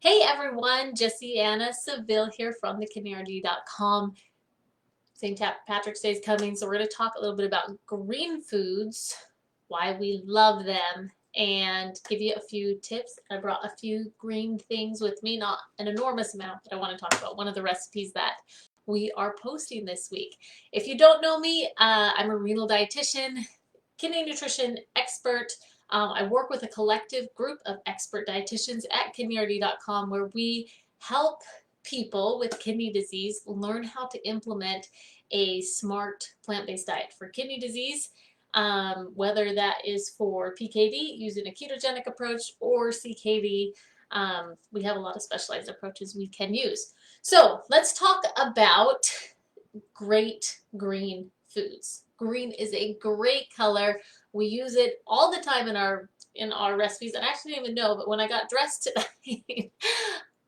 Hey everyone, Jessie Anna Seville here from thecanary.com. St. Patrick's Day is coming, so we're going to talk a little bit about green foods, why we love them, and give you a few tips. I brought a few green things with me, not an enormous amount, but I want to talk about one of the recipes that we are posting this week. If you don't know me, I'm a renal dietitian, kidney nutrition expert. I work with a collective group of expert dietitians at kidneyRD.com where we help people with kidney disease learn how to implement a smart plant-based diet for kidney disease, whether that is for PKD using a ketogenic approach or CKD. We have a lot of specialized approaches we can use. So let's talk about great green foods. Green is a great color. We use it all the time in our recipes, and I actually didn't even know, but when I got dressed today,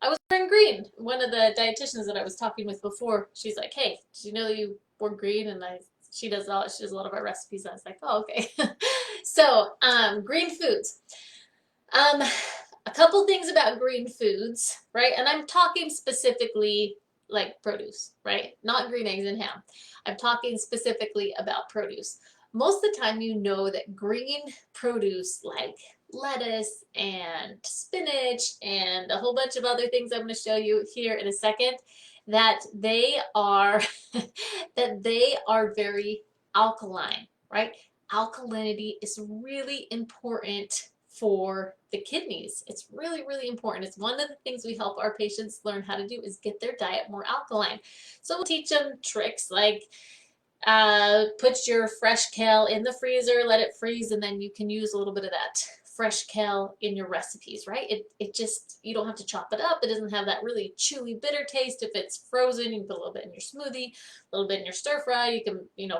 I was wearing green. One of the dietitians that I was talking with before, she's like, "Hey, did you know you wore green?" And she does a lot of our recipes. I was like, "Oh, okay." So, green foods. A couple things about green foods, right? And I'm talking specifically like produce, right? Not green eggs and ham. I'm talking specifically about produce. Most of the time you know that green produce like lettuce and spinach and a whole bunch of other things I'm going to show you here in a second, that they are that they are very alkaline, right? Alkalinity is really important for the kidneys. It's really, really important. It's one of the things we help our patients learn how to do is get their diet more alkaline. So we'll teach them tricks like put your fresh kale in the freezer, let it freeze, and then you can use a little bit of that fresh kale in your recipes, right? It just, you don't have to chop it up. It doesn't have that really chewy, bitter taste. If it's frozen, you can put a little bit in your smoothie, a little bit in your stir fry. You can,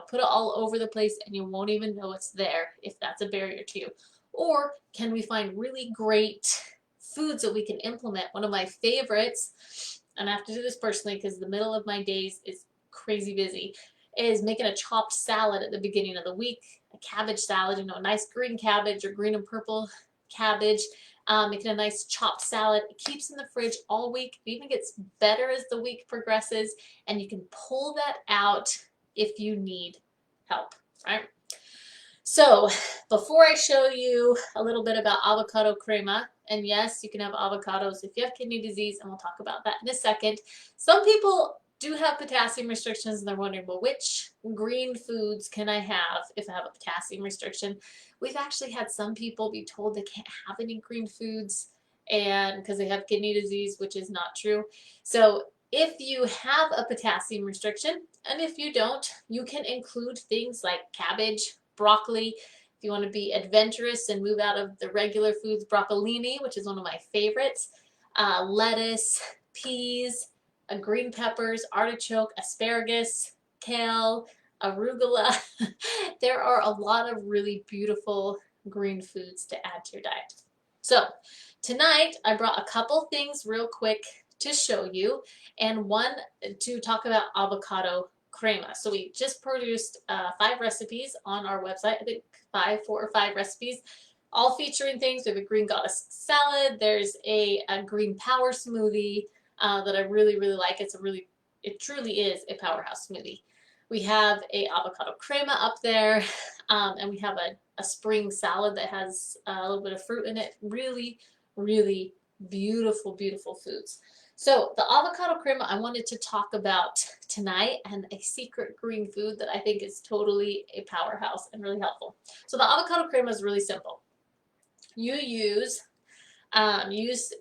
put it all over the place and you won't even know it's there if that's a barrier to you. Or can we find really great foods that we can implement? One of my favorites, and I have to do this personally because the middle of my days is crazy busy, is making a chopped salad at the beginning of the week, a cabbage salad, a nice green cabbage or green and purple cabbage, making a nice chopped salad. It keeps in the fridge all week. It even gets better as the week progresses, and you can pull that out if you need help, right? So before I show you a little bit about avocado crema, and yes, you can have avocados if you have kidney disease, and we'll talk about that in a second. Some people do have potassium restrictions, and they're wondering, well, which green foods can I have if I have a potassium restriction? We've actually had some people be told they can't have any green foods and because they have kidney disease, which is not true. So if you have a potassium restriction, and if you don't, you can include things like cabbage, broccoli. If you want to be adventurous and move out of the regular foods, broccolini, which is one of my favorites, lettuce, peas, green peppers, artichoke, asparagus, kale, arugula. There are a lot of really beautiful green foods to add to your diet. So tonight I brought a couple things real quick to show you, and one to talk about avocado crema. So we just produced 5 recipes on our website. I think 4 or 5 recipes, all featuring things. We have a green goddess salad. There's a green power smoothie that I really, really like. It truly is a powerhouse smoothie. We have a avocado crema up there, and we have a spring salad that has a little bit of fruit in it. Really, really beautiful, beautiful foods. So the avocado crema I wanted to talk about tonight, and a secret green food that I think is totally a powerhouse and really helpful. So the avocado crema is really simple. You use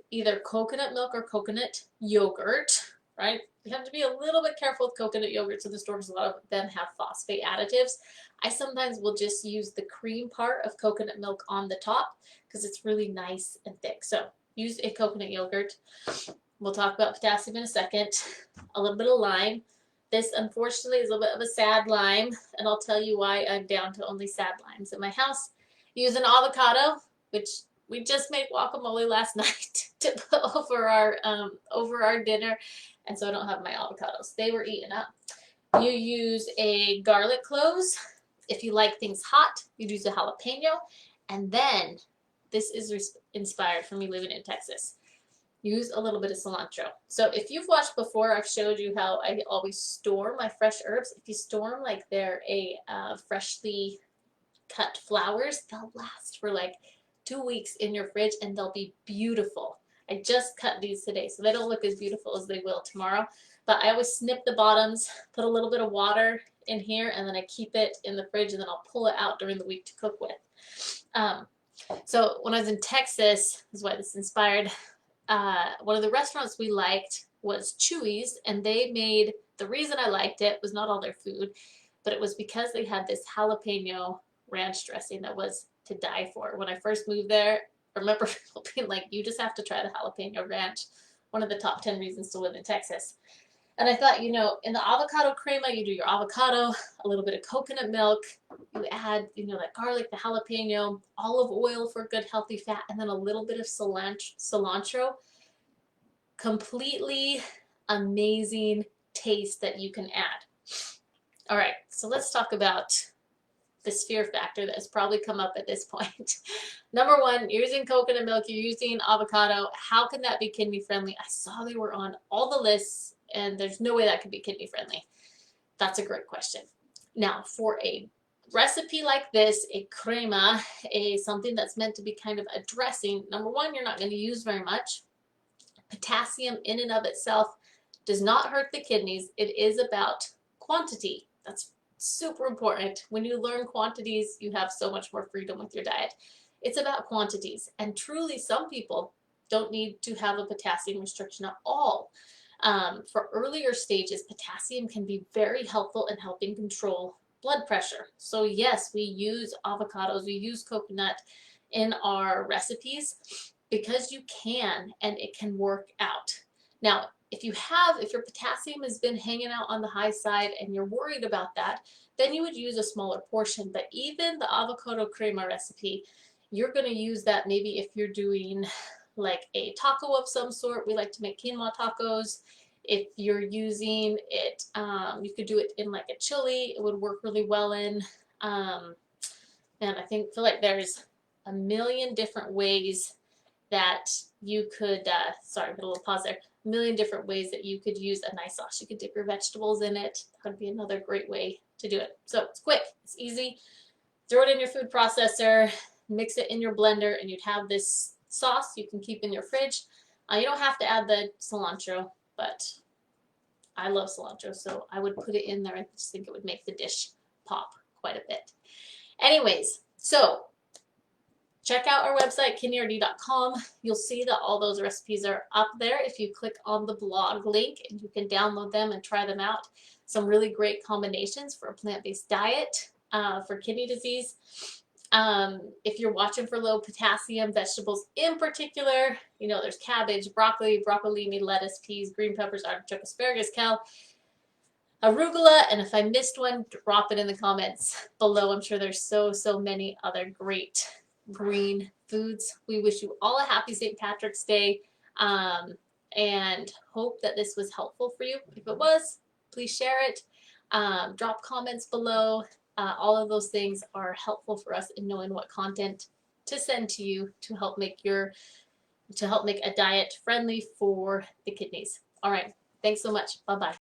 either coconut milk or coconut yogurt, right? You have to be a little bit careful with coconut yogurts in the store because a lot of them have phosphate additives. I sometimes will just use the cream part of coconut milk on the top because it's really nice and thick. So use a coconut yogurt. We'll talk about potassium in a second. A little bit of lime. This, unfortunately, is a little bit of a sad lime, and I'll tell you why I'm down to only sad limes in my house. Use an avocado, which we just made guacamole last night to put over our dinner, and so I don't have my avocados. They were eaten up. You use a garlic clove. If you like things hot, you'd use a jalapeno. And then, this is inspired from me living in Texas. use a little bit of cilantro. So if you've watched before, I've showed you how I always store my fresh herbs. If you store them like they're freshly cut flowers, they'll last for like 2 weeks in your fridge and they'll be beautiful. I just cut these today, so they don't look as beautiful as they will tomorrow. But I always snip the bottoms, put a little bit of water in here, and then I keep it in the fridge, and then I'll pull it out during the week to cook with. So when I was in Texas, is why this inspired, one of the restaurants we liked was Chewy's, and they made, the reason I liked it was not all their food, but it was because they had this jalapeno ranch dressing that was to die for. When I first moved there, I remember people being like, you just have to try the jalapeno ranch, one of the top 10 reasons to live in Texas. And I thought, you know, in the avocado crema, you do your avocado, a little bit of coconut milk, you add, you know, that garlic, the jalapeno, olive oil for good healthy fat, and then a little bit of cilantro. Completely amazing taste that you can add. All right, so let's talk about this fear factor that has probably come up at this point. Number one, you're using coconut milk, you're using avocado. How can that be kidney friendly? I saw they were on all the lists, and there's no way that could be kidney friendly. That's a great question. Now, for a recipe like this, a crema, something that's meant to be kind of a dressing, number one, you're not going to use very much. Potassium in and of itself does not hurt the kidneys. It is about quantity. That's super important. When you learn quantities, you have so much more freedom with your diet. It's about quantities. And truly, some people don't need to have a potassium restriction at all. For earlier stages, potassium can be very helpful in helping control blood pressure. So yes, we use avocados, we use coconut in our recipes because you can, and it can work out. Now, if your potassium has been hanging out on the high side and you're worried about that, then you would use a smaller portion. But even the avocado crema recipe, you're going to use that maybe if you're doing like a taco of some sort. We like to make quinoa tacos. If you're using it, you could do it in like a chili. It would work really well in. And I feel like there's a million different ways that you could, sorry, put a little pause there, a million different ways that you could use a nice sauce. You could dip your vegetables in it. That would be another great way to do it. So it's quick, it's easy. Throw it in your food processor, mix it in your blender, and you'd have this sauce you can keep in your fridge. You don't have to add the cilantro, but I love cilantro, so I would put it in there. I just think it would make the dish pop quite a bit. Anyways, so check out our website, kidneyrd.com. You'll see that all those recipes are up there if you click on the blog link, and you can download them and try them out. Some really great combinations for a plant-based diet for kidney disease. If you're watching for low potassium, vegetables in particular, you know, there's cabbage, broccoli, broccolini, lettuce, peas, green peppers, artichoke, asparagus, kale, arugula, and if I missed one, drop it in the comments below. I'm sure there's so many other great green foods. We wish you all a happy St. Patrick's Day, and hope that this was helpful for you. If it was, please share it. Drop comments below. All of those things are helpful for us in knowing what content to send to you to help make a diet friendly for the kidneys. All right. Thanks so much. Bye-bye.